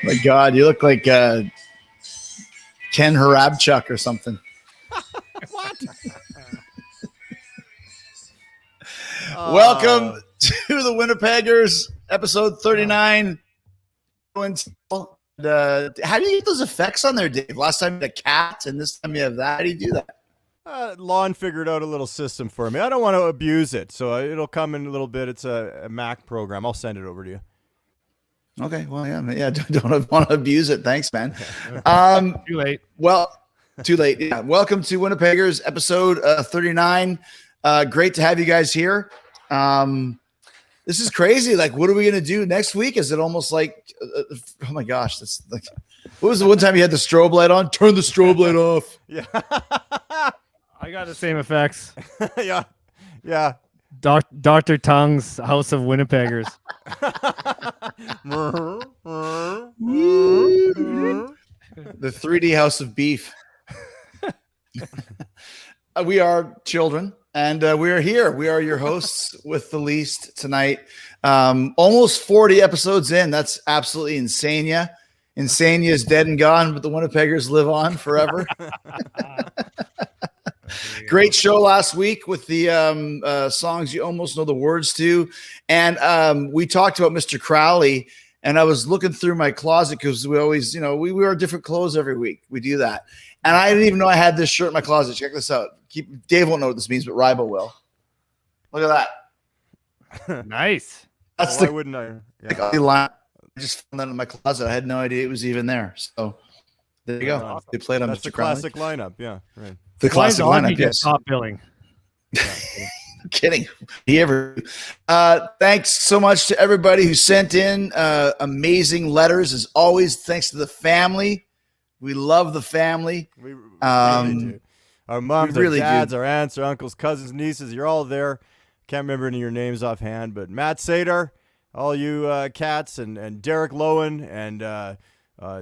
My God, you look like Ken Harabchuk or something. What? Welcome to the Winnipeggers, episode 39. How do you get those effects on there, Dave? Last time you had a cat, and this time you have that. How do you do that? Lon figured out a little system for me. I don't want to abuse it, so it'll come in a little bit. It's a Mac program. I'll send it over to you. Okay, well, yeah, don't want to abuse it. Thanks, man. Too late. Well, too late. Yeah. Welcome to Winnipeggers, episode 39. Great to have you guys here. This is crazy. Like, what are we going to do next week? Is it almost like, oh my gosh, that's like, what was the one time you had the strobe light on? Turn the strobe light off. Yeah. I got the same effects. Yeah. Dr. Tongue's House of Winnipeggers. The 3D House of Beef. We are children, and we are here. We are your hosts with the least tonight. Almost 40 episodes in. That's absolutely insane. Insania is dead and gone, but the Winnipeggers live on forever. Great show last week with the songs you almost know the words to. And we talked about Mr. Crowley, and I was looking through my closet because we always, we wear different clothes every week. We do that. And I didn't even know I had this shirt in my closet. Check this out. Dave won't know what this means, but Rybo will. Look at that. Nice. That's why wouldn't I? Yeah. Line. I just found that in my closet. I had no idea it was even there. So there you go. They played on That's Mr. the Crowley. classic lineup. Yeah, right. The classic lineup, yes. Top billing. Kidding. Thanks so much to everybody who sent in amazing letters. As always, thanks to the family. We love the family. We really do. Our moms, our dads, our aunts, our uncles, cousins, nieces, you're all there. Can't remember any of your names offhand, but Matt Sadar, all you cats, and Derek Lowen, and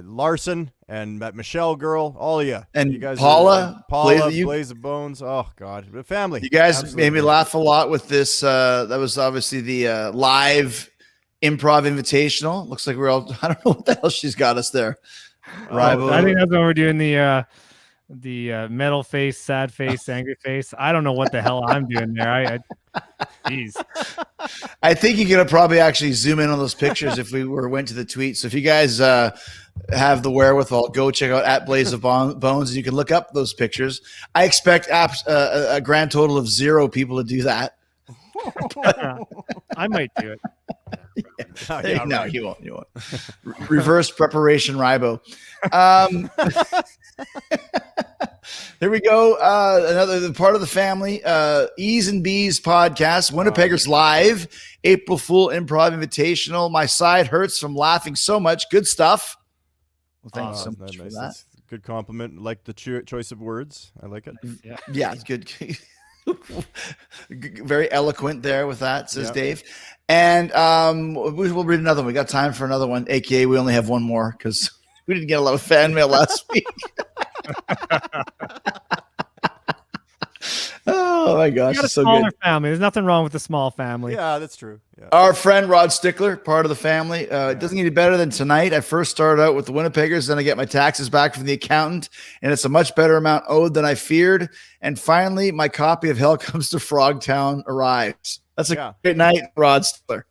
Larson, and that Michelle girl, all of you. And you guys Paula, Blaze of Bones. Oh, God. The family. You guys made me laugh a lot with this. That was obviously the live improv invitational. Looks like we're all, I don't know what the hell she's got us there. Rybo. I think that's when we're doing the metal face, sad face, angry face. I don't know what the hell I'm doing there. Jeez. I think you could probably actually zoom in on those pictures if we went to the tweet. So if you guys have the wherewithal, go check out at Blaze of Bones, and you can look up those pictures. I expect a grand total of 0 people to do that. I might do it. No, you won't. Reverse preparation Rybo. Here we go. Another part of the family, E's and B's podcast, Winnipeggers Live, April Fool Improv Invitational. My side hurts from laughing so much. Good stuff. Well, thank you so much for that. That's a good compliment. Like the choice of words. I like it. Yeah, it's good. Very eloquent there with that, says Dave. And we'll read another one. We got time for another one, aka we only have one more because we didn't get a lot of fan mail last week. Oh my gosh, you got a it's so smaller good. family. There's nothing wrong with a small family. Yeah, that's true. Yeah. Our friend Rod Stickler, part of the family. It doesn't get any better than tonight. I first started out with the Winnipeggers, then I get my taxes back from the accountant, and it's a much better amount owed than I feared. And finally, my copy of Hell Comes to Frogtown arrives. That's a great night, Rod Stickler.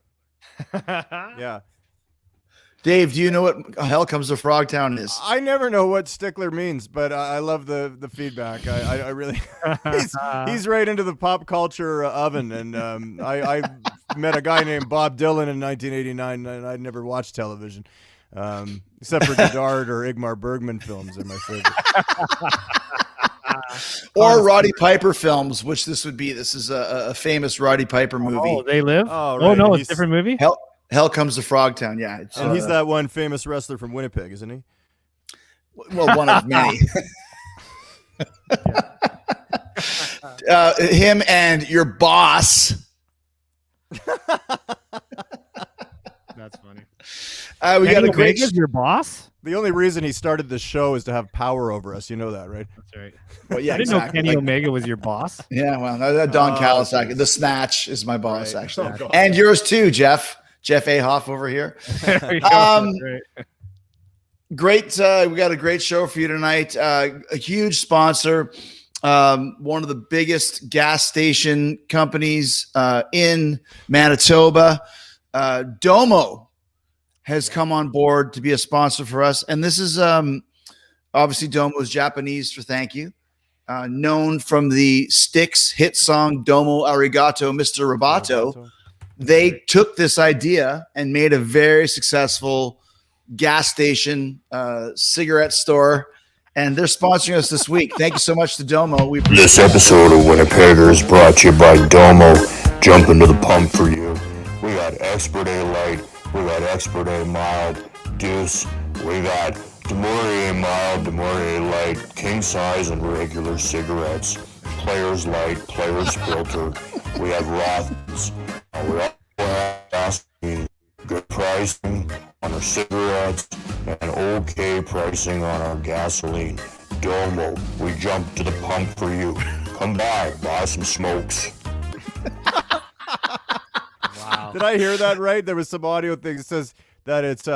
Yeah. Dave, do you know what Hell Comes to Frogtown is? I never know what stickler means, but I love the feedback. I really he's right into the pop culture oven, and I met a guy named Bob Dylan in 1989, and I'd never watched television, except for Godard or Ingmar Bergman films. Are my favorite. Or Roddy Piper films, which this would be. This is a famous Roddy Piper movie. Oh, They Live? Oh, right. Oh no, it's a different movie? Hell Comes to Frogtown, yeah. And he's that one famous wrestler from Winnipeg, isn't he? Well, one of many. Him and your boss. That's funny. We got a great. Your boss? The only reason he started this show is to have power over us. You know that, right? That's right. Well, yeah, I didn't know Kenny Omega was your boss. Yeah, well, Don Callis. The Snatch is my boss, right. actually. Oh, and yours too, Jeff. Jeff Ahoff over here. Great. We got a great show for you tonight. A huge sponsor. One of the biggest gas station companies in Manitoba. Domo has come on board to be a sponsor for us. And this is obviously Domo is Japanese for thank you. Known from the Styx hit song Domo Arigato, Mr. Roboto. They took this idea and made a very successful gas station, cigarette store, and they're sponsoring us this week. Thank you so much to Domo. This episode of Winnipeggers brought to you by Domo. Jump into the pump for you. We got Expert A Light, we got Expert A Mild, Deuce, we got Demore A Mild, Demore A Light, king size and regular cigarettes, Players Light, Players Filter. We have Roths. We also have good pricing on our cigarettes and okay pricing on our gasoline. Domo, we jump to the pump for you. Come by, buy some smokes. Wow. Did I hear that right? There was some audio thing that says that it's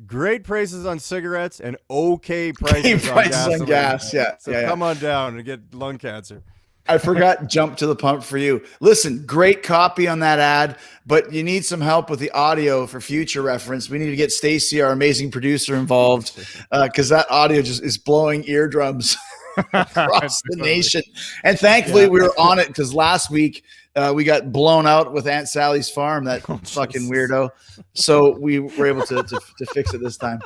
great prices on cigarettes and okay prices on gasoline. Gas. Yeah. So come on down and get lung cancer. I forgot jump to the pump for you. Listen, great copy on that ad, but you need some help with the audio for future reference. We need to get Stacy, our amazing producer, involved because that audio just is blowing eardrums across the nation. And thankfully we were on it because last week we got blown out with Aunt Sally's farm, that fucking weirdo. So we were able to fix it this time.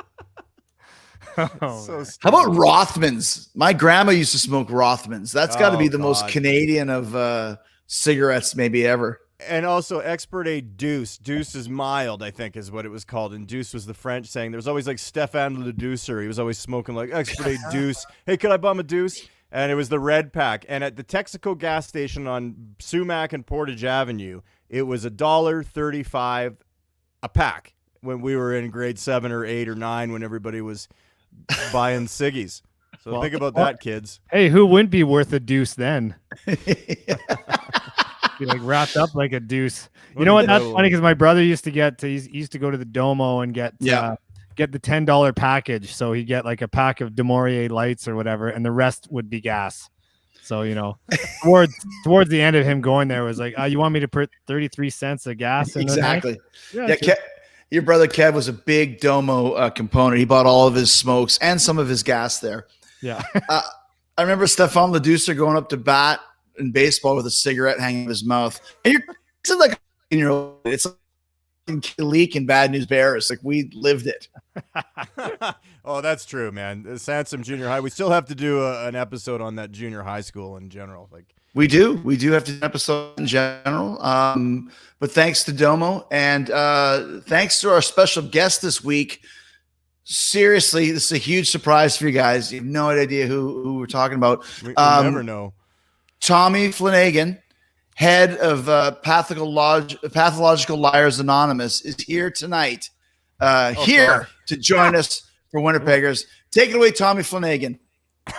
So how about Rothmans? My grandma used to smoke Rothmans. That's got to be the most Canadian of cigarettes maybe ever. And also Expert A Deuce. Deuce is mild, I think is what it was called. And Deuce was the French saying. There was always like Stéphane Le Deucer. He was always smoking like Expert A Deuce. Hey, could I bum a deuce? And it was the red pack. And at the Texaco gas station on Sumac and Portage Avenue, it was $1.35 a pack when we were in grade 7 or 8 or 9 when everybody was buying ciggies. So think about that, kids. Hey, who wouldn't be worth a deuce then? Be like wrapped up like a deuce. You know what? That's funny because my brother used to he used to go to the Domo and get the $10 package. So he'd get like a pack of Demore lights or whatever, and the rest would be gas. So, towards the end of him going there was like, you want me to put 33 cents of gas in exactly. Yeah, your brother Kev was a big Domo component. He bought all of his smokes and some of his gas there. Yeah. I remember Stéphane Le Deucer going up to bat in baseball with a cigarette hanging in his mouth. And it's like it's like Leak and Bad News Bears. Like we lived it. Oh, that's true, man. Sansom Junior High. We still have to do an episode on that junior high school in general. Like we do have to do an episode in general. But thanks to Domo and thanks to our special guest this week. Seriously, this is a huge surprise for you guys. You have no idea who we're talking about. We never know. Tommy Flanagan, head of Pathological Liars Anonymous, is here tonight. To join us for Winnipeggers. Take it away, Tommy Flanagan.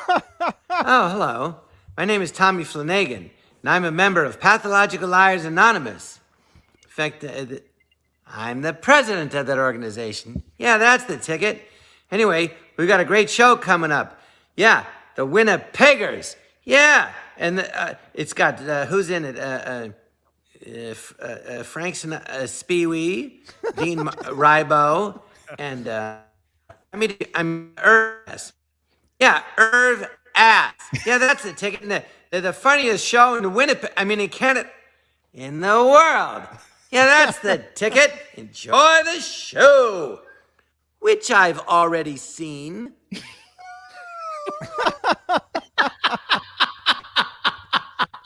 Oh, hello. My name is Tommy Flanagan, and I'm a member of Pathological Liars Anonymous. In fact, I'm the president of that organization. Yeah, that's the ticket. Anyway, we've got a great show coming up. Yeah, the Winnipeggers. Yeah, and it's got, who's in it? Frank Speewee, Dean Rybo, And I'm Irv. Yeah, Irv Ass. Yeah, that's the ticket. The funniest show in Winnipeg. In Canada, in the world. Yeah, that's the ticket. Enjoy the show, which I've already seen.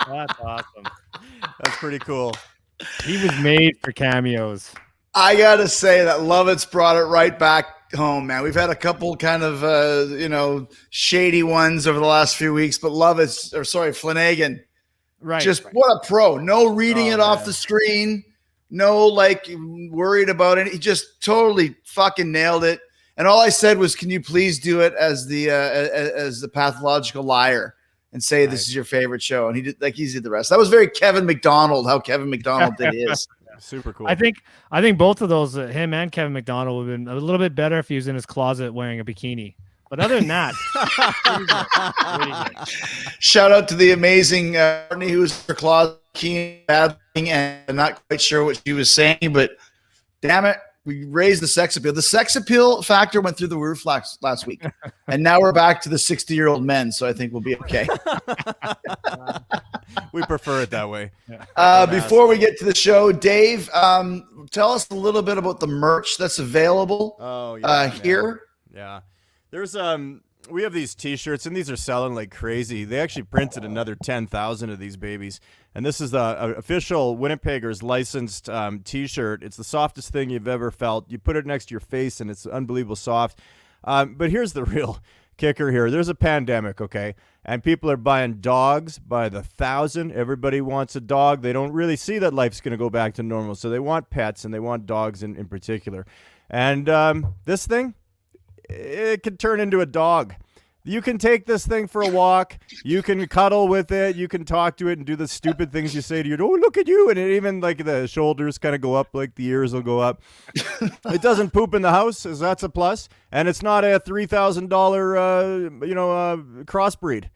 That's awesome. That's pretty cool. He was made for cameos. I gotta say that Lovitz brought it right back home, man. We've had a couple kind of shady ones over the last few weeks, but Flanagan, Right. just what a pro. No reading it off the screen, no worried about it. He just totally fucking nailed it. And all I said was, "Can you please do it as the pathological liar and say this is your favorite show?" And he did the rest. That was very Kevin McDonald. How Kevin McDonald did his. Super cool. I think both of those, him and Kevin McDonald, would have been a little bit better if he was in his closet wearing a bikini. But other than that, really good. Shout out to the amazing Courtney, who was in her closet battling and not quite sure what she was saying, but damn it, we raised the sex appeal. The sex appeal factor went through the roof last week, and now we're back to the 60-year-old men. So I think we'll be okay. We prefer it that way. Before we get to the show, Dave, tell us a little bit about the merch that's available here. Yeah. There's we have these t-shirts, and these are selling like crazy. They actually printed another 10,000 of these babies. And this is the official Winnipeggers licensed t-shirt. It's the softest thing you've ever felt. You put it next to your face, and it's unbelievable soft. But here's the real kicker here. There's a pandemic, okay? And people are buying dogs by the thousand. Everybody wants a dog. They don't really see that life's going to go back to normal. So they want pets, and they want dogs in particular. And this thing, it can turn into a dog. You can take this thing for a walk. You can cuddle with it. You can talk to it and do the stupid things you say to you. Oh, look at you. And it even like the shoulders kind of go up, like the ears will go up. It doesn't poop in the house, so that's a plus. And it's not a $3,000, crossbreed.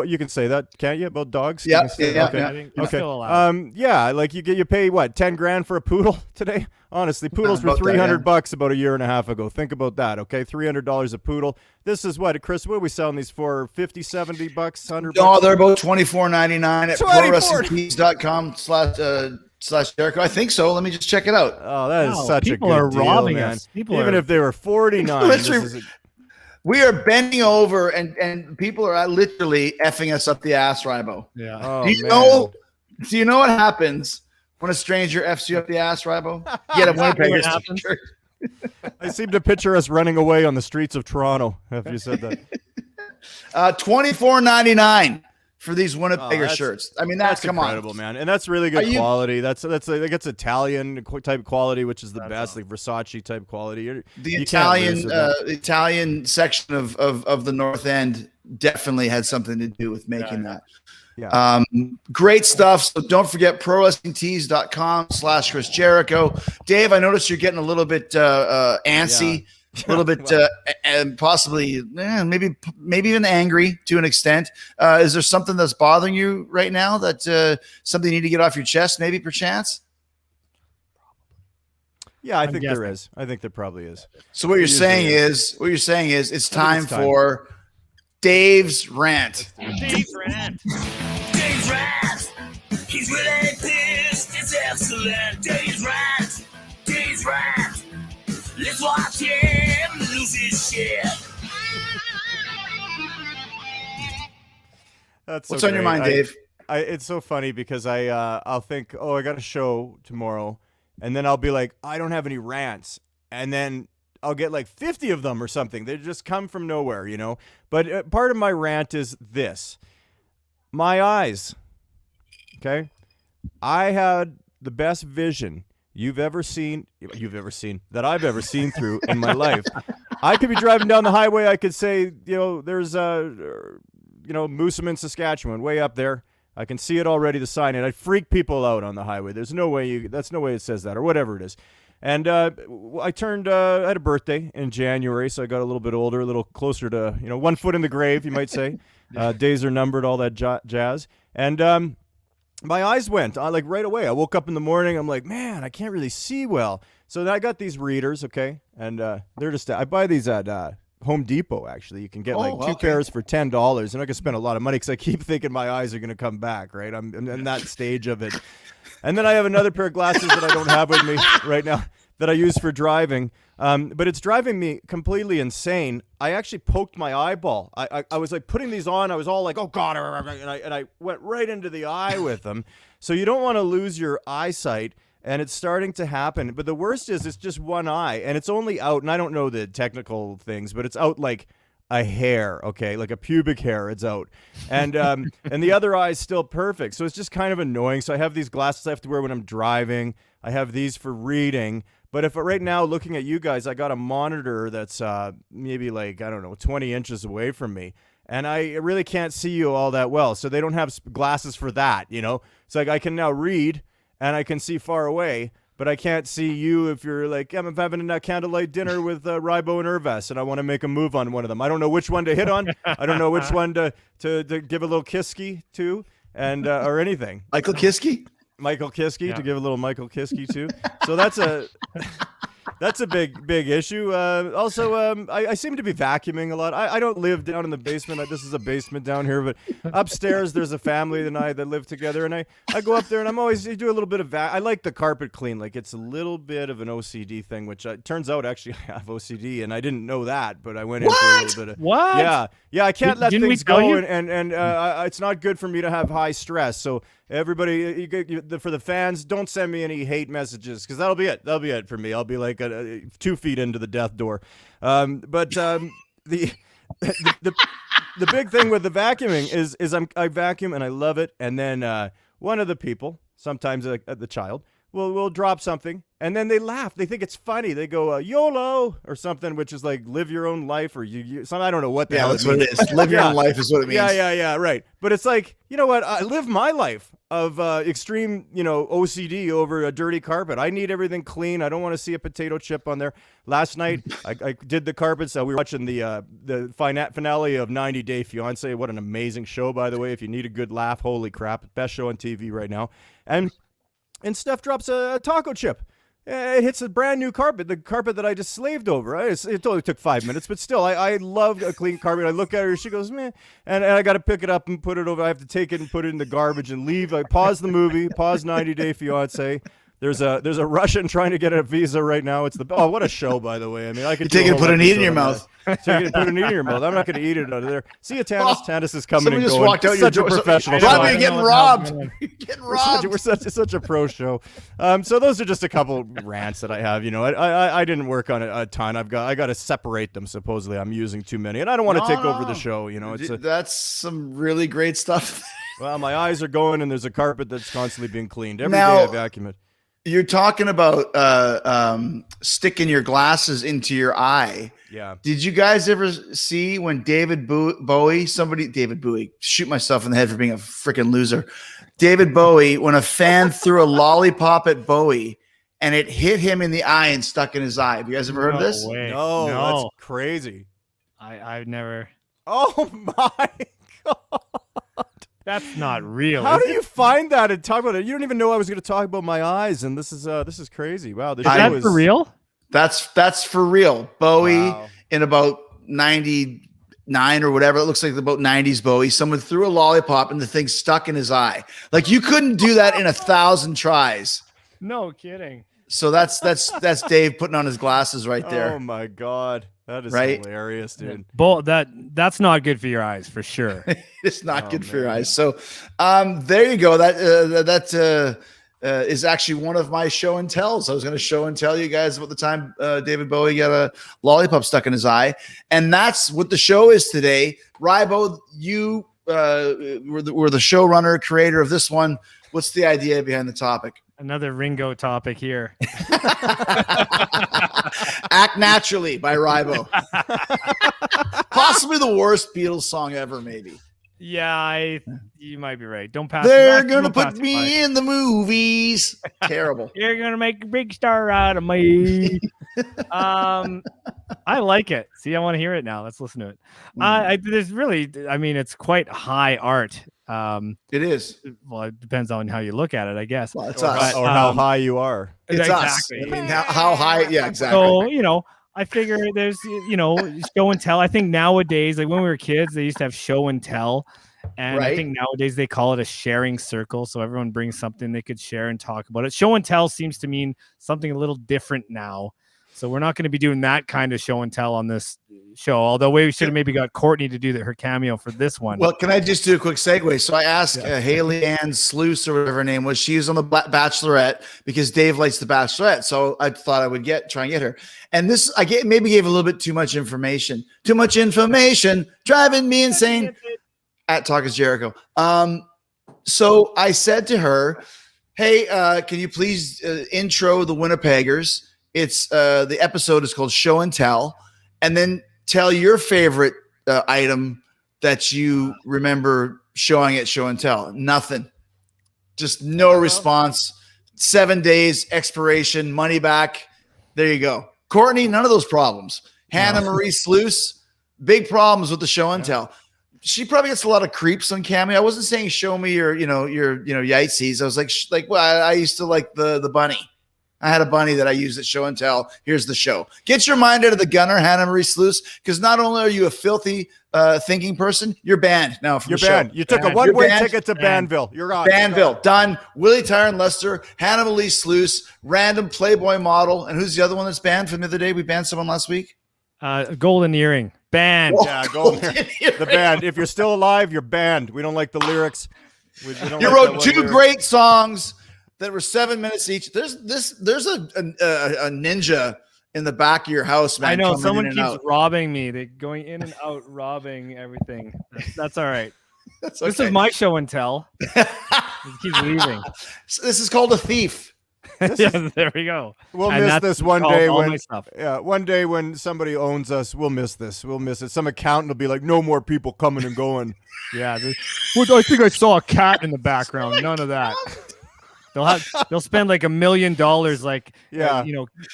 You can say that, can't you, about dogs? Yeah. Okay. Okay. Yeah, like you pay what, 10 grand for a poodle today? Honestly, poodles were $300 about a year and a half ago. Think about that, okay? $300 a poodle. This is what, Chris, what are we selling these for? 50, 70 bucks, 100 bucks? No, they're about $24.99 at prowrestlingtees.com/Jericho. I think so. Let me just check it out. Oh, that is such a good people are deal, robbing man. us. Even if they were $49. We are bending over, and people are literally effing us up the ass, Rybo. Yeah. Oh, Do you know what happens when a stranger F's you up the ass, Rybo? You get a Winnipeggers t-shirt. I seem to picture us running away on the streets of Toronto after you said that. $24.99 for these Winnipegger shirts. I mean, that's incredible, man. And that's really good quality. That's Italian type quality, which is the best, like Versace type quality. The Italian section of the North End definitely had something to do with making that. Yeah. Great stuff. So don't forget prowrestlingtees.com/Chris Jericho. Dave, I noticed you're getting a little bit antsy. A little bit, and possibly, maybe even angry to an extent. Is there something that's bothering you right now? That something you need to get off your chest? Maybe, perchance. Yeah, I think there is. I think there probably is. So what you're saying is, it's time for Dave's rant. Dave's rant. Dave's rant. He's really pissed. It's excellent. Dave's rant. Dave's rant. Let's watch him lose his shit. That's What's on your mind, Dave? It's so funny because I'll think, I got a show tomorrow, and then I'll be like, I don't have any rants, and then I'll get like 50 of them or something. They just come from nowhere, you know. But part of my rant is this: my eyes. Okay, I had the best vision you've ever seen that I've ever seen through in my life. I could be driving down the highway. I could say, there's Moosomin, Saskatchewan, way up there. I can see it already, the sign, and I freak people out on the highway. There's no way that's no way it says that, or whatever it is. And I had a birthday in January, so I got a little bit older, a little closer to, 1 foot in the grave, you might say. Days are numbered, all that jazz. And my eyes went like right away. I woke up in the morning. I'm like, man, I can't really see well. So then I got these readers, okay, and they're just I buy these at Home Depot. Actually, you can get like two pairs for $10, and I can spend a lot of money because I keep thinking my eyes are going to come back. Right, I'm in that stage of it. And then I have another pair of glasses that I don't have with me right now that I use for driving. But it's driving me completely insane. I actually poked my eyeball. I was like putting these on. I was all like, oh God. And I went right into the eye with them. So you don't want to lose your eyesight. And it's starting to happen. But the worst is it's just one eye. And it's only out, and I don't know the technical things, but it's out like a hair, okay, like a pubic hair, it's out, and the other eye is still perfect, so it's just kind of annoying. So I have these glasses I have to wear when I'm driving. I have these for reading, but if right now looking at you guys, I got a monitor that's maybe like, I don't know, 20 inches away from me, and I really can't see you all that well. So they don't have glasses for that, you know. So like I can now read and I can see far away. But I can't see you if you're like, I'm having a candlelight dinner with Rybo and Irves, and I want to make a move on one of them. I don't know which one to hit on. I don't know which one to give a little Kiski to, and or anything. Michael Kiski? Michael Kiski, to give a little Michael Kiski to. So that's a big issue. Also, I seem to be vacuuming a lot. I don't live down in the basement. This is a basement down here, but upstairs there's a family and I that live together, and I go up there and I'm always do a little bit of I like the carpet clean. Like it's a little bit of an OCD thing, which turns out actually I have OCD, and I didn't know that, but I went into a little bit of what? Yeah. I can't let Didn't things we tell go, you? and it's not good for me to have high stress. So everybody, for the fans, don't send me any hate messages because that'll be it. That'll be it for me. I'll be like 2 feet into the death door. But the big thing with the vacuuming is I vacuum and I love it. And then one of the people, sometimes the child, will drop something. And then they laugh. They think it's funny. They go YOLO or something, which is like live your own life, or you I don't know what the hell that's what it is. Live your own life is what it means. Yeah, right. But it's like, you know what? I live my life of extreme, OCD over a dirty carpet. I need everything clean. I don't want to see a potato chip on there. Last night, I did the carpets. We were watching the finale of 90 Day Fiance. What an amazing show, by the way. If you need a good laugh, holy crap, best show on TV right now. And Steph drops a taco chip. It hits a brand new carpet, the carpet that I just slaved over. It only took 5 minutes, but still, I love a clean carpet. I look at her, she goes, meh, and I got to pick it up and put it over. I have to take it and put it in the garbage and leave. I pause the movie, pause 90 Day Fiance. There's a Russian trying to get a visa right now. It's what a show, by the way. I mean, I could take it and put an eat in your mouth. Take it and put an eat in your mouth. I'm not going to eat it out of there. See you, Tanis. Tanis is coming Somebody and just going. walked out Such your a door. professional. Robbie, you're getting robbed. You're getting robbed. We're such a pro show. So those are just a couple rants that I have. I didn't work on it a ton. I got to separate them. Supposedly, I'm using too many, and I don't want to take over the show. That's some really great stuff. Well, my eyes are going, and there's a carpet that's constantly being cleaned every day. I vacuum it. You're talking about sticking your glasses into your eye. Yeah. Did you guys ever see when David Bowie, shoot myself in the head for being a freaking loser. David Bowie, when a fan threw a lollipop at Bowie and it hit him in the eye and stuck in his eye. Have you guys ever heard of this? No, that's crazy. I've never. Oh my God. That's not real. How do you find that and talk about it? You don't even know I was going to talk about my eyes, and this is crazy. Wow, is that for real? That's for real. Bowie in about 99 or whatever. It looks like about 90s Bowie. Someone threw a lollipop and the thing stuck in his eye. Like you couldn't do that in 1,000 tries. No kidding. So that's Dave putting on his glasses right there. Oh my God. That is hilarious, dude. That's not good for your eyes, for sure. It's not good for your eyes. So, there you go. That is actually one of my show and tells. I was going to show and tell you guys about the time David Bowie got a lollipop stuck in his eye, and that's what the show is today. Rybo, you were the showrunner, creator of this one. What's the idea behind the topic? Another Ringo topic here. Act Naturally by Rybo. Possibly the worst Beatles song ever, maybe. Yeah, you might be right. Don't pass. They're going to put me in the movies. Terrible. You're going to make a big star out of me. I like it. See, I want to hear it now. Let's listen to it. There's really, I mean, it's quite high art. It is. Well, it depends on how you look at it, I guess. Well, it's or, us. or how high you are. It's exactly. us. I mean, how high? Yeah, exactly. So, I figure there's, show and tell. I think nowadays, like when we were kids, they used to have show and tell. And I think nowadays they call it a sharing circle. So everyone brings something they could share and talk about it. Show and tell seems to mean something a little different now. So we're not going to be doing that kind of show and tell on this show. Although we should have maybe got Courtney to do her cameo for this one. Well, can I just do a quick segue? So I asked Haley Ann Sluss or whatever her name was. She was on the Bachelorette because Dave likes the Bachelorette. So I thought I would try and get her. And this maybe gave a little bit too much information. Too much information, driving me insane. At Talk is Jericho. So I said to her, "Hey, can you please intro the Winnipeggers? It's the episode is called Show and Tell, and then tell your favorite item that you remember showing at Show and Tell." Nothing, just no response. 7 days expiration, money back. There you go. Courtney, none of those problems. Hannah Marie Sluss, big problems with the Show and Tell. She probably gets a lot of creeps on Cameo. I wasn't saying show me your yahtzes. I was like, well, I used to like the bunny. I had a bunny that I used at Show and Tell. Here's the show. Get your mind out of the gunner, Hannah Marie Sluss, because not only are you a filthy thinking person, you're banned now from the show. You took a one-way ticket to Banville. You're on. Banville, done. Willie Tyron Lester, Hannah Marie Sluss, random Playboy model. And who's the other one that's banned from the other day? We banned someone last week. Golden Earring. Banned. Yeah, golden earring. The band. If you're still alive, you're banned. We don't like the lyrics. You wrote two great songs that were 7 minutes each. There's a ninja in the back of your house, man. I know someone keeps robbing me. They're going in and out, robbing everything. That's all right. That's okay. This is my show and tell. He keeps leaving. So this is called a thief. There we go. We'll miss this one day one day when somebody owns us. We'll miss this. We'll miss it. Some accountant will be like, "No more people coming and going." Yeah. I think I saw a cat in the background. None of that. They'll spend like $1 million,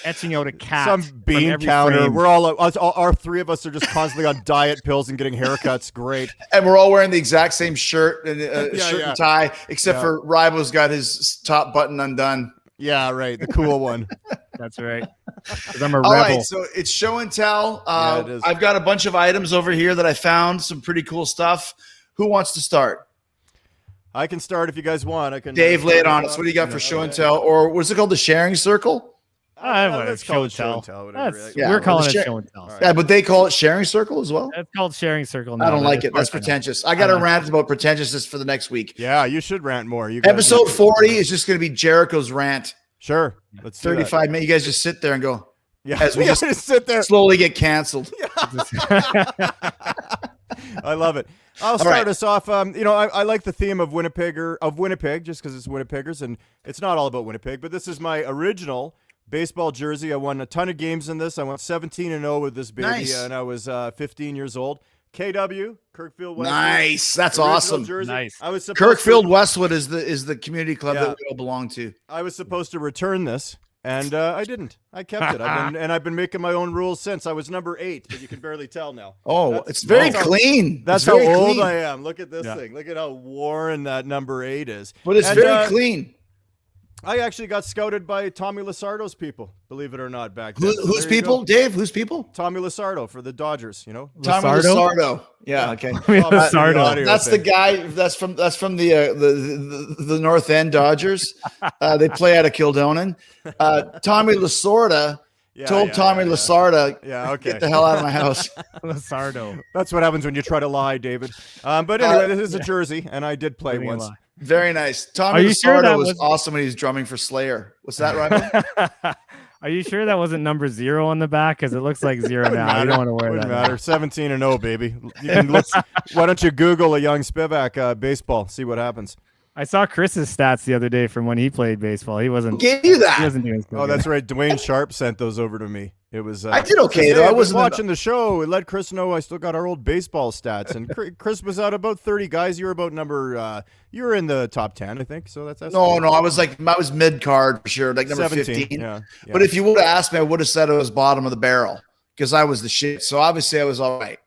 etching out a cat. Some bean counter. Frame. We're all three of us are just constantly on diet pills and getting haircuts. Great. And we're all wearing the exact same shirt and and tie, except for Rybo's got his top button undone. Yeah, right. The cool one. That's right. Because I'm a rebel. All right, so it's show and tell. It is. I've got a bunch of items over here that I found, some pretty cool stuff. Who wants to start? I can start if you guys want. I can. Dave, lay it on us. What do you got for show and tell? Or what's it called? The sharing circle? Let's call it show and tell. We're calling it show and tell. Right. Yeah, but they call it sharing circle as well? It's called sharing circle now. I don't like it. That's pretentious. I got to rant about pretentiousness for the next week. Yeah, you should rant more. Episode 40 is just going to be Jericho's rant. Sure. Let's 35 minutes. You guys just sit there and go. Yeah. As we just sit there, slowly get canceled. I love it. I'll start us off. I like the theme of Winnipeg, just because it's Winnipeggers, and it's not all about Winnipeg. But this is my original baseball jersey. I won a ton of games in this. I went 17-0 with this baby, and I was 15 years old. KW, Kirkfield Westwood. Nice, that's awesome. Jersey. Nice. Kirkfield Westwood is the community club that we all belong to. I was supposed to return this, and I didn't. I kept it. I've been making my own rules since. I was number 8, but you can barely tell now. Oh, it's very clean. That's how old I am. Look at this thing. Look at how worn that number 8 is. But it's very clean. I actually got scouted by Tommy Lassardo's people, believe it or not, back then. Whose people, Dave? Whose people? Tommy Lassardo for the Dodgers, Tommy Lassardo. Yeah, okay. Lassardo. That's the guy. That's from the North End Dodgers. They play out of Kildonan. Tommy Lasorda told Tommy Lassardo, get the hell out of my house. Lassardo. That's what happens when you try to lie, David. But anyway, this is a jersey, and I did play once. Very nice. Tommy Lassardo was awesome when he was drumming for Slayer. What's that, Rybo? Are you sure that wasn't number 0 on the back? Because it looks like 0 now. You don't want to wear that. Wouldn't matter. 17-0, baby. Why don't you Google a young Spivak baseball? See what happens. I saw Chris's stats the other day from when he played baseball. He wasn't. Gave you that? He wasn't doing. Oh, that's right. Dwayne Sharp sent those over to me. It was. I did okay though. I wasn't watching the show. It let Chris know I still got our old baseball stats, and Chris was out about 30 guys. You were about number. You were in the top 10, I think. So that's no, cool. no. I was mid card for sure, like number 15. Yeah. But if you would have asked me, I would have said it was bottom of the barrel because I was the shit. So obviously I was all right.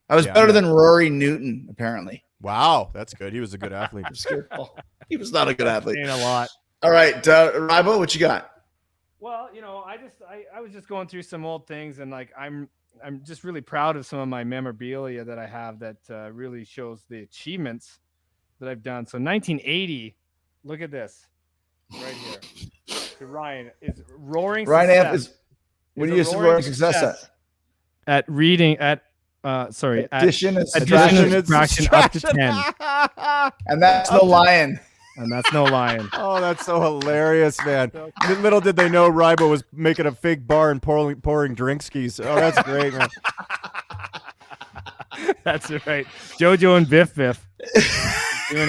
I was better than Rory Newton, apparently. Wow, that's good. He was a good athlete. He was not a good athlete. Saying a lot. All right, Rybo, what you got? Well, I was just going through some old things, and like I'm just really proud of some of my memorabilia that I have that really shows the achievements that I've done. So 1980, look at this right here. So Ryan is roaring. Ryan success. Amp is. What do you use roaring success at reading at addition and subtraction up to 10, and that's no lion. And that's no lion. Oh, that's so hilarious, man. Little did they know Rybo was making a fake bar and pouring drink skis. Oh, that's great, man. That's right. Jojo and Biff doing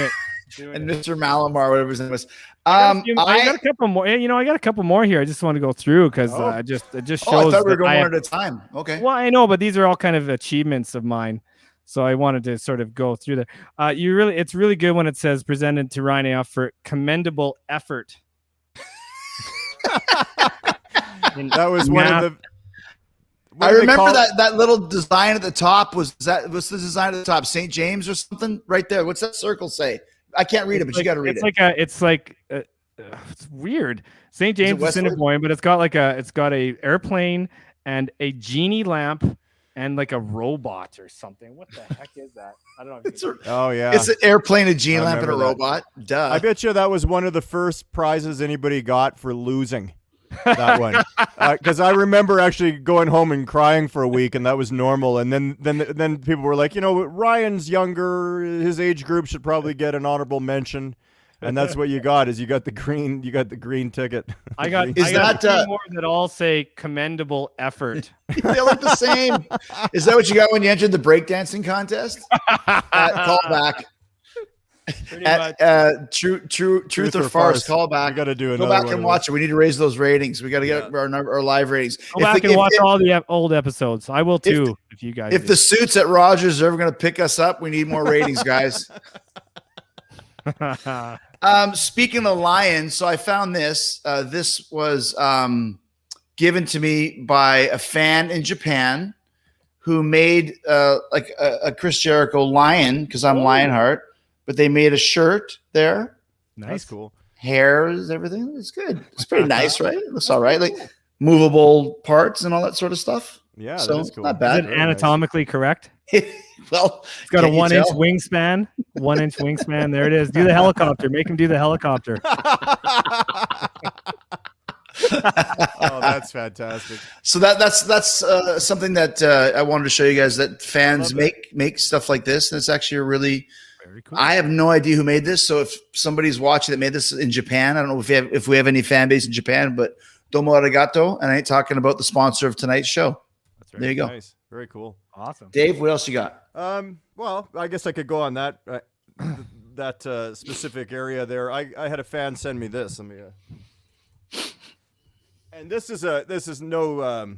it. And Mr. Malamar, whatever his name was. I got a couple more. I got a couple more here. I just want to go through because it just shows. I thought we were going one at a time. Okay. Well, I know, but these are all kind of achievements of mine. So I wanted to sort of go through that. It's really good when it says presented to Ryan AF for commendable effort. That was one of the. I remember that little design at the top what's the design at the top? St. James or something right there. What's that circle say? I can't read it, but you got to read it. It's weird. St. James is Assiniboine, but it's got a airplane and a genie lamp. And like a robot or something. What the heck is that? I don't know. Oh, yeah. It's an airplane, a genie lamp, and a robot. Duh. I bet you that was one of the first prizes anybody got for losing that one. Because I remember actually going home and crying for a week, and that was normal. And then people were like, Ryan's younger. His age group should probably get an honorable mention. And that's what you got the green ticket. I got two more that all say commendable effort. They look the same. Is that what you got when you entered the breakdancing contest? Call back. Truth or farce. Call back. We got to do another. Go back and watch it. We need to raise those ratings. We got to get our live ratings. Go back and watch all the old episodes. I will too. If you guys. If the suits at Rogers are ever going to pick us up, we need more ratings, guys. Speaking of lions, so I found this. This was given to me by a fan in Japan who made like a Chris Jericho lion because I'm Lionheart, but they made a shirt there. Nice, cool. Hairs, everything. It's good. It's pretty nice, right? It looks all right. Like movable parts and all that sort of stuff. Yeah, so that is cool. Not bad. Is it anatomically correct? Well, it's got a 1-inch wingspan. 1-inch wingspan. There it is. Do the helicopter. Make him do the helicopter. Oh, that's fantastic. So that's something that I wanted to show you guys that fans make stuff like this, and it's actually a really. Very cool. I have no idea who made this. So if somebody's watching that made this in Japan, I don't know if we have any fan base in Japan, but Domo arigato, and I ain't talking about the sponsor of tonight's show. That's right. There you go. Nice. Very cool. Awesome. Dave, what else you got? Well, I guess I could go on that specific area there. I had a fan send me this. Let me. And this is no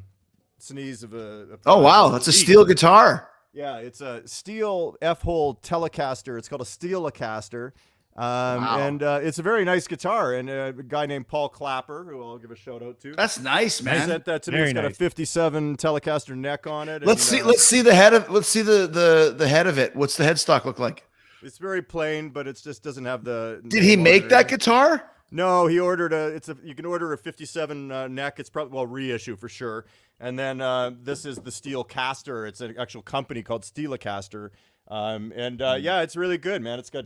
sneeze of a. Oh wow, that's a steel guitar. Yeah, it's a steel F-hole Telecaster. It's called a Steelacaster. Wow. And it's a very nice guitar. And a guy named Paul Clapper, who I'll give a shout out to. That's nice, man. He sent that to me. It's got a 57 Telecaster neck on it. Let's see the head of. Let's see the head of it. What's the headstock look like? It's very plain, but it just doesn't have the. Did he make that guitar? No, he ordered you can order a 57 neck. It's probably reissue for sure. And then this is the Steelcaster. It's an actual company called Steelacaster. Yeah, it's really good, man. It's got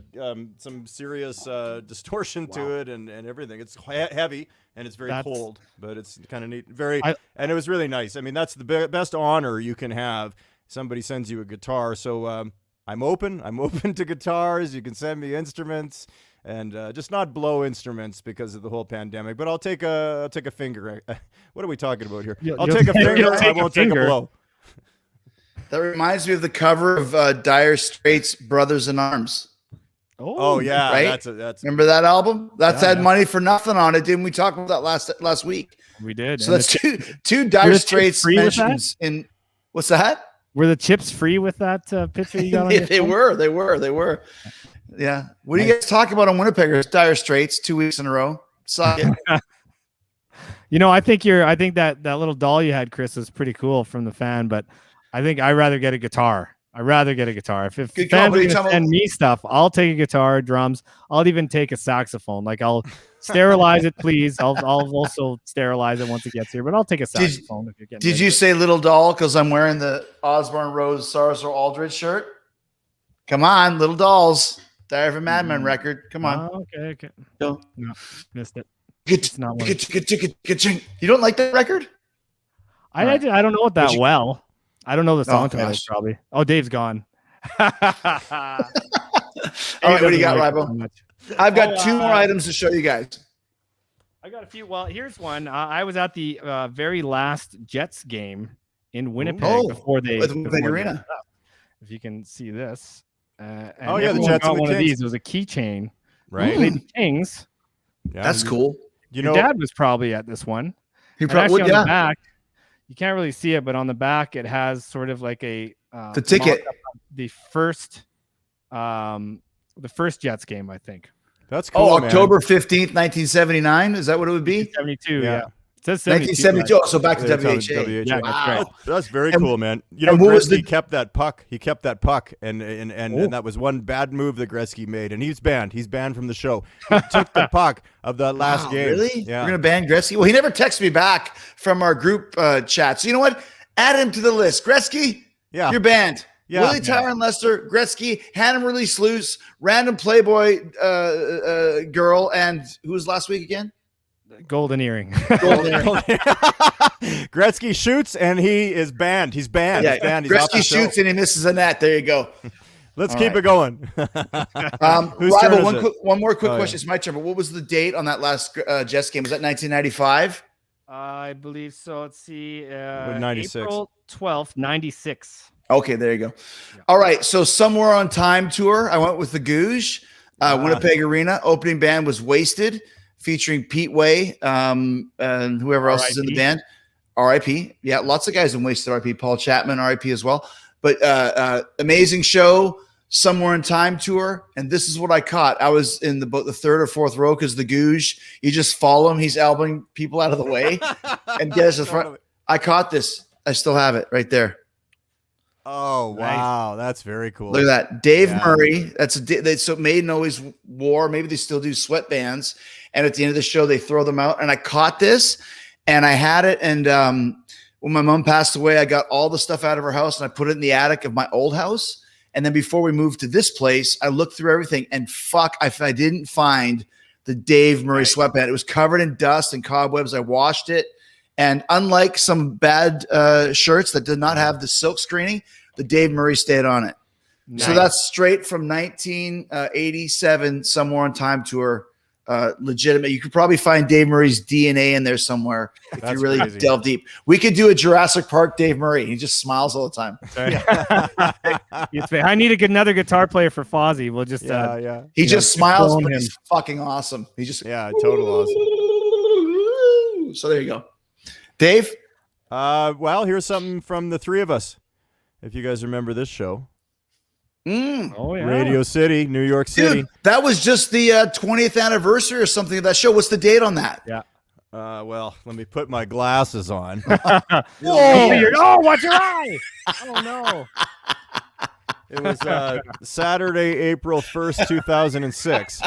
some serious distortion to it and everything. It's heavy and it's very cold, but it's kind of neat. And it was really nice. I mean, that's the best honor you can have. Somebody sends you a guitar. So I'm open to guitars. You can send me instruments. And just not blow instruments because of the whole pandemic. But I'll take a finger. What are we talking about here? I'll take a finger. I won't take a blow. That reminds me of the cover of Dire Straits' "Brothers in Arms." Oh yeah, right. That's remember that album? That's had Money for Nothing on it. Didn't we talk about that last week? We did. So that's two Dire Straits mentions in. What's that? Were the chips free with that picture you got on your They were. Yeah. What do you guys talk about on Winnipeggers? Dire Straits 2 weeks in a row. Suck it. I think that little doll you had, Chris, is pretty cool from the fan, but I think I'd rather get a guitar. If fans are going to send me stuff, I'll take a guitar, drums. I'll even take a saxophone. Like, I'll sterilize it, please. I'll also sterilize it once it gets here, but I'll take a saxophone if you're getting. Did you say little doll because I'm wearing the Osborne Rose Sarzo Aldridge shirt? Come on, Little Dolls. Diary of a Madman record. Come on. Okay. No, missed it. You don't like that record? I don't know it that well. I don't know the song titles probably. Oh, Dave's gone. All right, what do you got, Rybo? I've got two more items to show you guys. I got a few. Well, here's one. I was at the very last Jets game in Winnipeg before they arena. If you can see this. The Jets got one of these. It was a keychain. Right. The Kings. Yeah, that's cool. Your dad was probably at this one. He probably on the back. You can't really see it, but on the back it has sort of like the ticket. The first Jets game, I think. That's cool. Oh, October 15th, 1979. Is that what it would be? 72. Yeah. It says 1972. Oh, so back to WHA. Yeah, wow. That's very cool, man. Gretzky kept that puck. He kept that puck, and that was one bad move that Gretzky made, and he's banned. He's banned from the show. He took the puck of that last game. Really? Yeah. We're gonna ban Gretzky? Well, he never texted me back from our group chat. So you know what? Add him to the list. Gretzky, you're banned. Yeah. Willie Tyron Lester, Gretzky, Hannah Release Loose, random Playboy girl, and who was last week again? Golden earring. Gretzky shoots and he is banned. He's banned. Yeah, he's banned. He's Gretzky shoots and he misses a net. There you go. Let's keep it going. Rybo, one more quick question. It's my turn. But what was the date on that last Jets game? Was that 1995? I believe so. Let's see. 96. April 12th, 96. Okay, there you go. Yeah. All right. So Somewhere on Time tour. I went with the Googe. Winnipeg Arena. Opening band was Wasted, featuring Pete Way and whoever else is in the band. R.I.P. Yeah, lots of guys in Wasted. R.I.P. Paul Chapman, R.I.P. as well. But amazing show, Somewhere in Time tour. And this is what I caught. I was in about the third or fourth row because the Googe, you just follow him. He's elbowing people out of the way and get us in front. I caught this. I still have it right there. Oh, wow. Nice. That's very cool. Look at that. Dave Murray. So Maiden always wore, maybe they still do, sweatbands. And at the end of the show, they throw them out. And I caught this and I had it. And when my mom passed away, I got all the stuff out of her house and I put it in the attic of my old house. And then before we moved to this place, I looked through everything and I didn't find the Dave Murray sweatband. It was covered in dust and cobwebs. I washed it. And unlike some bad shirts that did not have the silk screening, the Dave Murray stayed on it. Nice. So that's straight from 1987, Somewhere on Time tour. Legitimate. You could probably find Dave Murray's DNA in there somewhere if you really delve deep. We could do a Jurassic Park Dave Murray. He just smiles all the time. I need another guitar player for Fozzy. We'll just He just smiles, but he's fucking awesome. He just total awesome. So there you go. Dave? Well, here's something from the three of us. If you guys remember this show. Oh, yeah. Radio City, New York City. Dude, that was just the 20th anniversary or something of that show. What's the date on that? Yeah. Well, let me put my glasses on. Oh, watch your eye. Oh, no. It was Saturday, April 1st, 2006.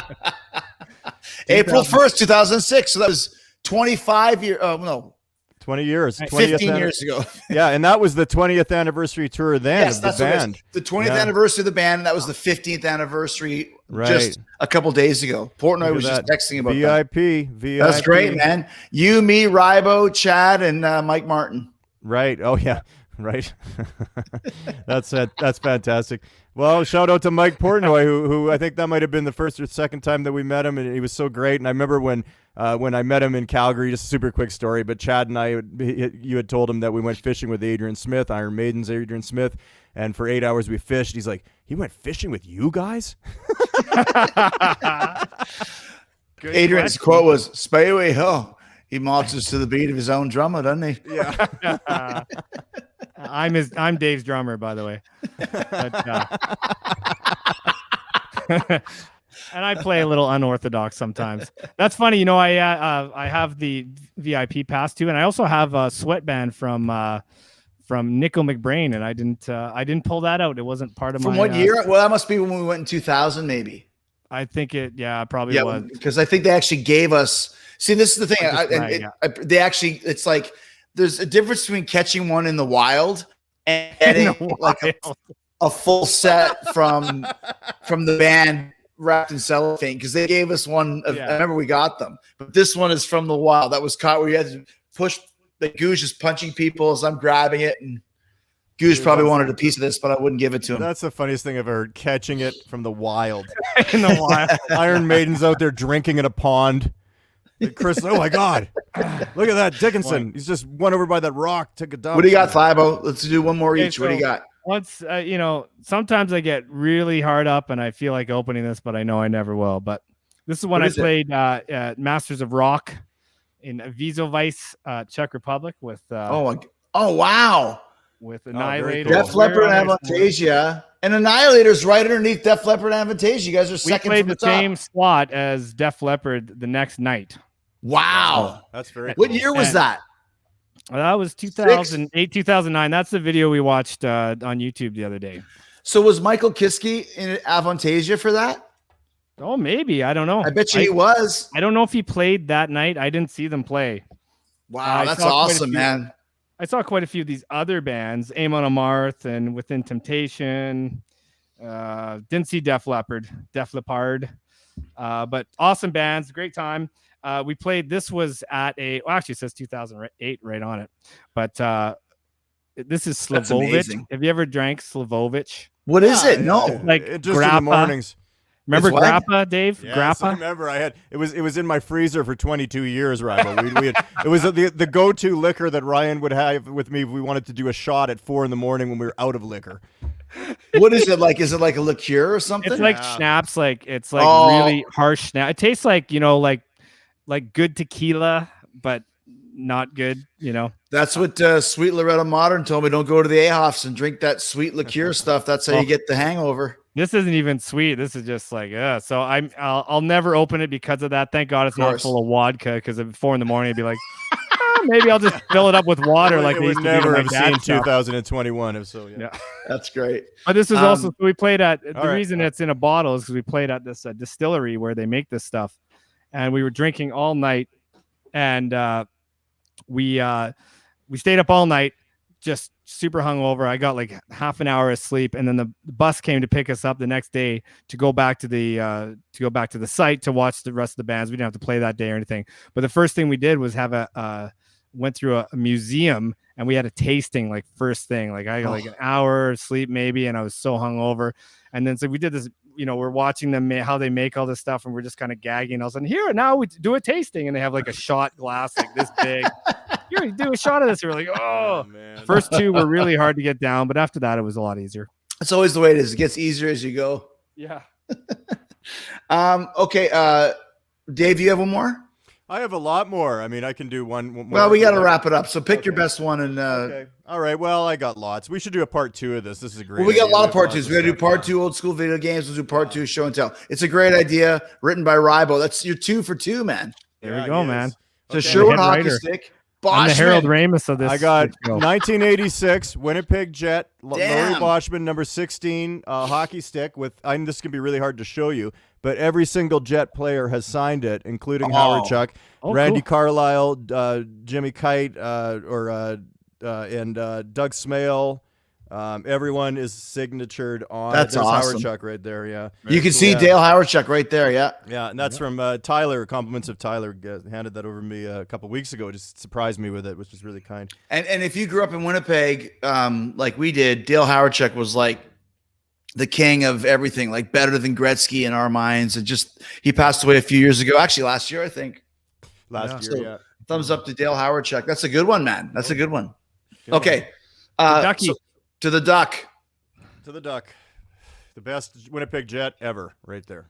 April 1st, 2006. So that was 25 years. Oh, no. 20 years. 15 years ago. Yeah, and that was the 20th anniversary tour then of the band. The 20th anniversary of the band, and that was the 15th anniversary just a couple days ago. Portnoy was just texting about VIP. That's great, man. You, me, Rybo, Chad, and Mike Martin. Right. Oh, yeah. Right. That's fantastic. Well, shout out to Mike Portnoy, who I think that might have been the first or second time that we met him, and he was so great. And I remember when I met him in Calgary, just a super quick story, but Chad and I, you had told him that we went fishing with Adrian Smith, Iron Maiden's Adrian Smith, And for 8 hours we fished. He's like, he went fishing with you guys? Adrian's quote was, "Spay away, ho." He marches to the beat of his own drummer, doesn't he? Yeah. I'm Dave's drummer, by the way. But, and I play a little unorthodox sometimes. That's funny. You know, I have the VIP pass too, and I also have a Sweatband from Nico McBrain, and I didn't pull that out. It wasn't part of From my. what year? Well, that must be when we went in 2000, maybe. I think it. Yeah, probably was. Because I think they actually gave us. See, this is the thing. They actually. It's like there's a difference between catching one in the wild and getting like a full set from the band wrapped in cellophane, because they gave us one. I remember we got them, but this one is from the wild. That was caught where you had to push. The Goose is punching people as I'm grabbing it, and Goose probably wanted a piece of this, but I wouldn't give it to him. That's the funniest thing I've ever heard. Catching it from the wild. In the wild. Iron Maiden's out there drinking in a pond. Chris, oh my God, look at that Dickinson. He's just went over by that rock, took a dump. What do you got, Flybo? Let's do one more each. What do you got? Once, sometimes I get really hard up and I feel like opening this, but I know I never will. But this is when I played Masters of Rock in Vizovice, Czech Republic with. Oh wow! With Annihilator, cool. Def Leppard, and Avantasia, and Annihilator's right underneath Def Leppard and Avantasia. You guys are second. We played from the same slot as Def Leppard the next night. Wow, that's very. What year was that? That was 2008, 2009. That's the video we watched on YouTube the other day. So was Michael Kiske in Avantasia for that? Oh, maybe. I don't know. I bet you he was. I don't know if he played that night. I didn't see them play. Wow, that's awesome, man. I saw quite a few of these other bands, Amon Amarth and Within Temptation. Didn't see Def Leppard, but awesome bands, great time. We played. This was at actually it says 2008 right on it, but this is Slavovic. Have you ever drank Slavovic? What is it? No, like just in the mornings. Remember Grappa, Dave? Yes, Grappa? I remember. It was in my freezer for 22 years, Rybo. It was the go-to liquor that Ryan would have with me if we wanted to do a shot at 4 a.m. when we were out of liquor. What is it like? Is it like a liqueur or something? It's like schnapps. Like it's like really harsh schnapps. It tastes like like good tequila, but not good. That's what Sweet Loretta Modern told me. Don't go to the AHOFs and drink that sweet liqueur stuff. That's how you get the hangover. This isn't even sweet. This is just like, so I'll never open it because of that. Thank God it's not full of vodka, because at 4 a.m, I'd be like, maybe I'll just fill it up with water. Like we never have seen 2021. If so, yeah. That's great. But this is also, we played at, the reason it's in a bottle is because we played at this distillery where they make this stuff. And we were drinking all night, and we stayed up all night, just super hungover. I got like half an hour of sleep, and then the bus came to pick us up the next day to go back to the site to watch the rest of the bands. We didn't have to play that day or anything. But the first thing we did was went through a museum, and we had a tasting like first thing. Like I got like an hour of sleep maybe, and I was so hungover. And then so we did this. We're watching them how they make all this stuff, and we're just kind of gagging. All of a sudden, here now we do a tasting, and they have like a shot glass like this big. Here, do a shot of this. And we're like, oh man. First two were really hard to get down, but after that, it was a lot easier. That's always the way it is. It gets easier as you go. Yeah. Okay. Dave, you have one more? I have a lot more. I mean, I can do one more. Well, we got to wrap it up. So pick your best one. And okay. All right. Well, I got lots. We should do a part 2 of this. This is a great. Well, we got a lot of part 2s. We got to do part 2 old school video games. We'll do part 2 show and tell. It's a great idea. Written by Rybo. That's your 2 for 2, man. There we go, man. So Sherwood Hockey Stick. I'm the Harold Ramis of this. I got 1986 Winnipeg Jet, Laurie Boschman, number 16 hockey stick with. This can be really hard to show you, but every single Jet player has signed it, including Howard Chuck, Randy Carlisle, Jimmy Kite, and Doug Smale. Everyone is signatured on. That's awesome. Howard Chuck right there. Yeah, you can see Dale Howard Chuck right there. Yeah, and that's from Tyler. Compliments of Tyler handed that over to me a couple weeks ago. Just surprised me with it, which is really kind. And if you grew up in Winnipeg, like we did, Dale Howard Chuck was like the king of everything, like better than Gretzky in our minds. And just he passed away a few years ago. Actually, last year I think. Last year, yeah. Thumbs up to Dale Howard Chuck. That's a good one, man. That's a good one. Okay, to the duck. To the duck. The best Winnipeg Jet ever, right there.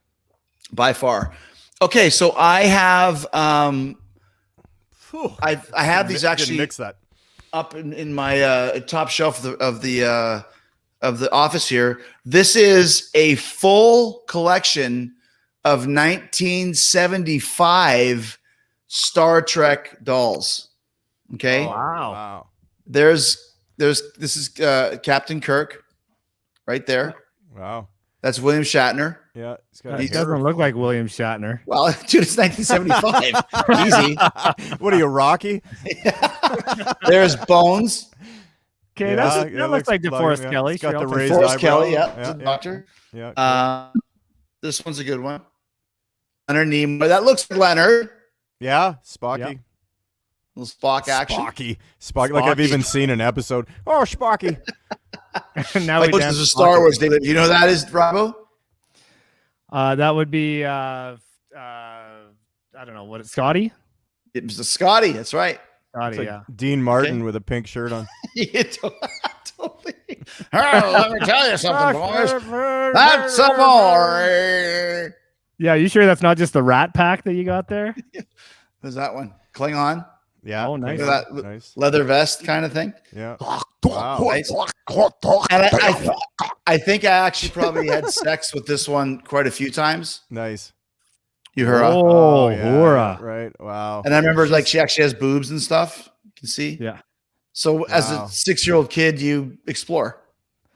By far. Okay, so I have I have these actually mix that up in my top shelf of the office here. This is a full collection of 1975 Star Trek dolls. Okay. Oh, wow. This is Captain Kirk right there. Wow. That's William Shatner. Yeah. He doesn't look like William Shatner. Well, dude, it's 1975. Easy. What are you, Rocky? There's Bones. Okay, that looks like DeForest Kelly. Got the raised DeForest eyebrow. Kelly, Yeah, doctor. Yeah. This one's a good one. Leonard Nimoy. That looks like Leonard. Yeah, Spocky. Yep. Little Spock action. Spocky. Like I've even seen an episode. Oh, Spocky. Now Like, this is a Star Wars, David. You know who that is, Rybo? That would be I don't know what it's Scotty. It was the Scotty. That's right. Scotty, Like yeah. Dean Martin with a pink shirt on. Totally. Oh, let me tell you something, boys. That's some more. Yeah, you sure that's not just the Rat Pack that you got there? There's that one. Klingon. Yeah. Oh, nice. Look at that Nice. leather vest kind of thing. Yeah. Wow. Nice. And I think I actually probably had sex with this one quite a few times. Nice. Uhura. Oh, yeah, Uhura. Right. Wow. And I remember like she actually has boobs and stuff. You can see. Yeah. So as a Wow. 6-year-old kid, you explore.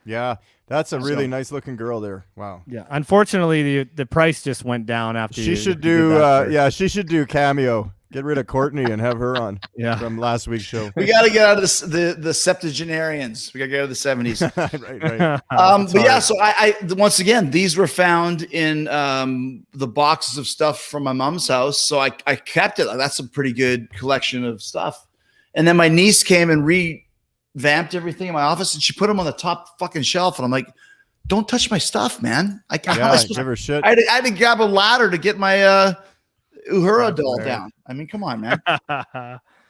Yeah. That's a really So- nice looking girl there. Wow. Yeah. Unfortunately, the price just went down after She you should did do that first. yeah, she should do cameo. Get rid of Courtney and have her on Yeah. from last week's show. We got to get out of the septuagenarians. We got to get out of the 70s. right. But yeah, so I once again, these were found in the boxes of stuff from my mom's house. So I kept it. That's a pretty good collection of stuff. And then my niece came and revamped everything in my office, and she put them on the top fucking shelf. And I'm like, don't touch my stuff, man. Yeah, give her shit. I had to grab a ladder to get my Uhura doll down. I mean, come on, man.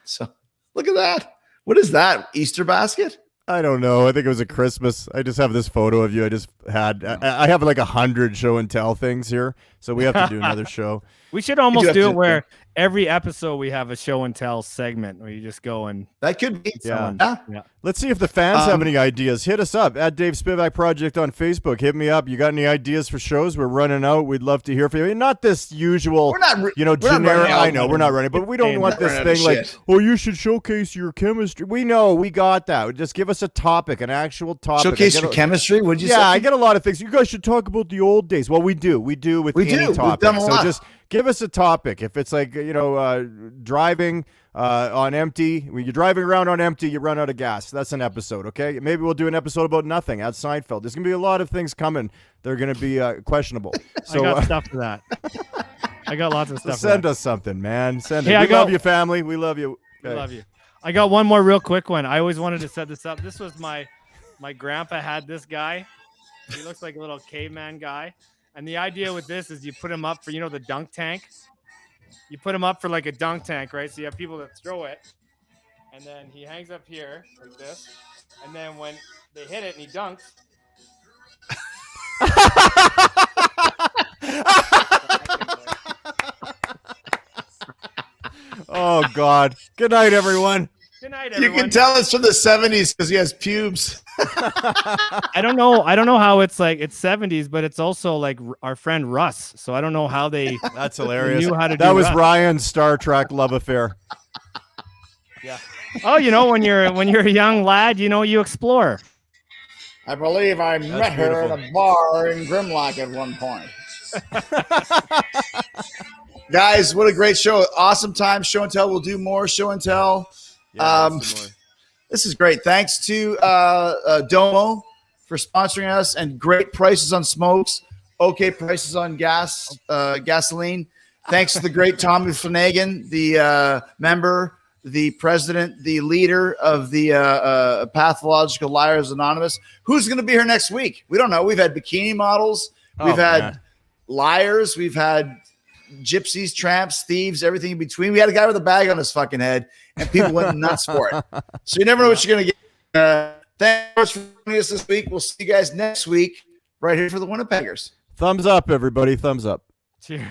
So look at that. What is that? Easter basket? I don't know. I think it was a Christmas. I just have this photo of you. I just had. I have like 100 show and tell things here, so we have to do another show. We should almost do have it to- where every episode we have a show and tell segment where you just go and That could be. Yeah. Yeah. Let's see if the fans have any ideas. Hit us up at Dave Spivak Project on Facebook. Hit me up. You got any ideas for shows? We're running out. We'd love to hear from you. Not this usual, We're not we're not running generic. out. I know we're not running, but we don't want this running out of thing like, shit. oh, you should showcase your chemistry. We know, we got that. Just give us a topic, an actual topic. Showcase I your get a- chemistry? Would you say? Yeah, I get a lot of things. You guys should talk about the old days. Well, we do. We do with We any do. We've topic. done a So lot. just give us a topic. If it's like, driving on empty, when you're driving around on empty, you run out of gas. That's an episode, okay? Maybe we'll do an episode about nothing at Seinfeld. There's going to be a lot of things coming. They're going to be questionable. So I got stuff for that. I got lots of stuff. send us something, man. Send Hey, it. I We got- love you, family. We love you. I love you. I got one more real quick one. I always wanted to set this up. This was my grandpa had this guy. He looks like a little caveman guy. And the idea with this is you put him up for, the dunk tank. You put him up for like a dunk tank, right? So you have people that throw it. And then he hangs up here like this. And then when they hit it and he dunks. Oh, God. Good night, everyone. Good night, You everyone. can tell it's from the 70s because he has pubes. I don't know how it's like it's 70s, but it's also like our friend Russ. So I don't know how they That's hilarious. knew how to That do was that. Ryan's Star Trek love affair. Oh, when you're a young lad, you explore. I believe I met her at a bar in Grimlock at one point. Guys, what a great show. Awesome time. Show and tell. We'll do more show and tell. This is great. Thanks to Domo for sponsoring us and great prices on smokes. Okay prices on gasoline. Thanks to the great Tommy Flanagan, the member, the president, the leader of the Pathological Liars Anonymous. Who's going to be here next week? We don't know. We've had bikini models. We've had liars. We've had gypsies, tramps, thieves, everything in between. We had a guy with a bag on his fucking head, and people went nuts for it. So you never know what you're going to get. Thanks. much for joining us this week. We'll see you guys next week right here for the Winnipeggers. Thumbs up, everybody. Thumbs up. Cheers.